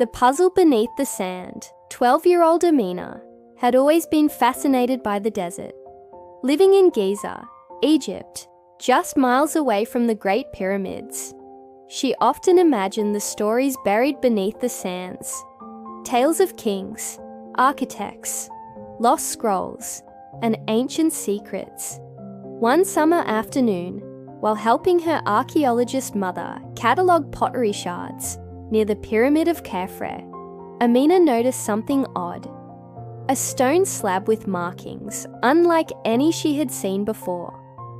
The puzzle beneath the sand. 12-year-old Amina had always been fascinated by the desert. Living in Giza, Egypt, just miles away from the Great Pyramids, she often imagined the stories buried beneath the sands. Tales of kings, architects, lost scrolls, and ancient secrets. One summer afternoon, while helping her archaeologist mother catalogue pottery shards near the Pyramid of Khafre, Amina noticed something odd. A stone slab with markings, unlike any she had seen before.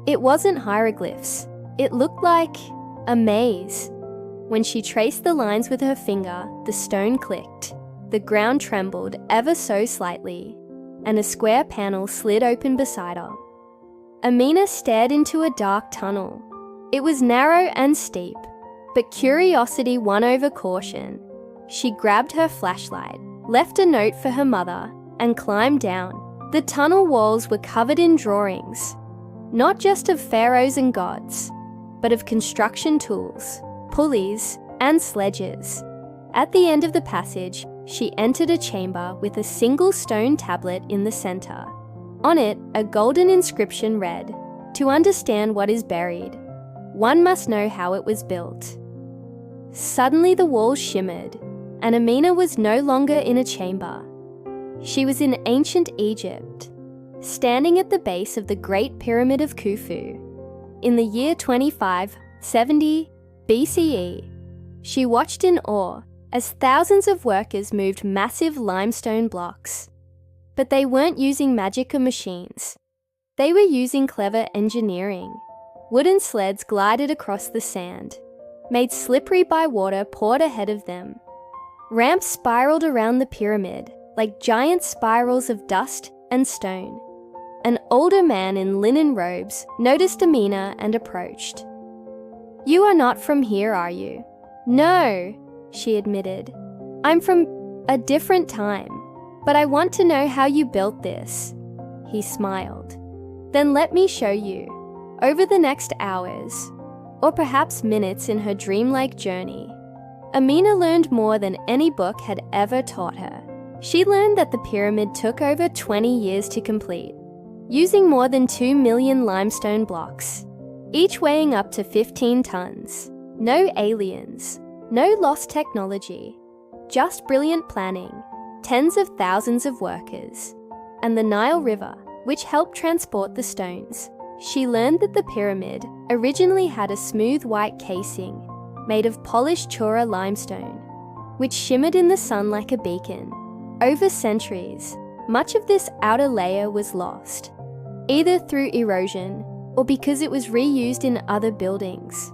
It wasn't hieroglyphs. It looked like a maze. When she traced the lines with her finger, the stone clicked. The ground trembled ever so slightly, and a square panel slid open beside her. Amina stared into a dark tunnel. It was narrow and steep, but curiosity won over caution. She grabbed her flashlight, left a note for her mother, and climbed down. The tunnel walls were covered in drawings, not just of pharaohs and gods, but of construction tools, pulleys, and sledges. At the end of the passage, she entered a chamber with a single stone tablet in the center. On it, a golden inscription read, "To understand what is buried, one must know how it was built." Suddenly the walls shimmered, and Amina was no longer in a chamber. She was in ancient Egypt, standing at the base of the Great Pyramid of Khufu. In the year 2570 BCE, she watched in awe as thousands of workers moved massive limestone blocks. But they weren't using magic or machines. They were using clever engineering. Wooden sleds glided across the sand, made slippery by water poured ahead of them. Ramps spiraled around the pyramid like giant spirals of dust and stone. An older man in linen robes noticed Amina and approached. "You are not from here, are you?" "No," she admitted. "I'm from a different time, but I want to know how you built this." He smiled. "Then let me show you." Over the next hours, or perhaps minutes in her dreamlike journey, Amina learned more than any book had ever taught her. She learned that the pyramid took over 20 years to complete, using more than 2 million limestone blocks, each weighing up to 15 tons. No aliens, no lost technology, just brilliant planning, tens of thousands of workers, and the Nile River, which helped transport the stones. She learned that the pyramid originally had a smooth white casing made of polished Chura limestone, which shimmered in the sun like a beacon. Over centuries, much of this outer layer was lost, either through erosion or because it was reused in other buildings.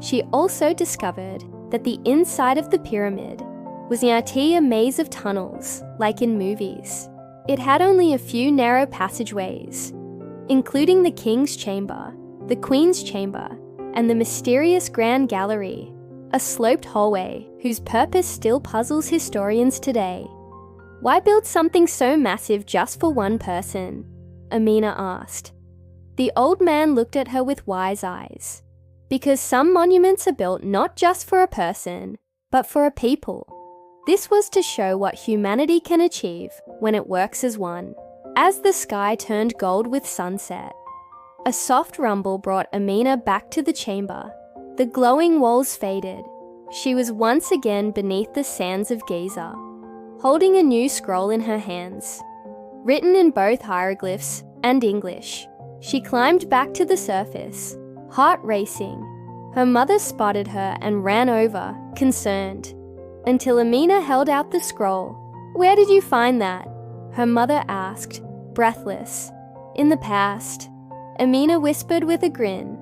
She also discovered that the inside of the pyramid was a maze of tunnels, like in movies. It had only a few narrow passageways, including the king's chamber, the queen's chamber, and the mysterious grand gallery, a sloped hallway whose purpose still puzzles historians today. "Why build something so massive just for one person?" Amina asked. The old man looked at her with wise eyes. "Because some monuments are built not just for a person, but for a people." This was to show what humanity can achieve when it works as one. As the sky turned gold with sunset, a soft rumble brought Amina back to the chamber. The glowing walls faded. She was once again beneath the sands of Giza, holding a new scroll in her hands, written in both hieroglyphs and English. She climbed back to the surface, heart racing. Her mother spotted her and ran over, concerned, until Amina held out the scroll. "Where did you find that?" her mother asked, breathless. "In the past," Amina whispered with a grin.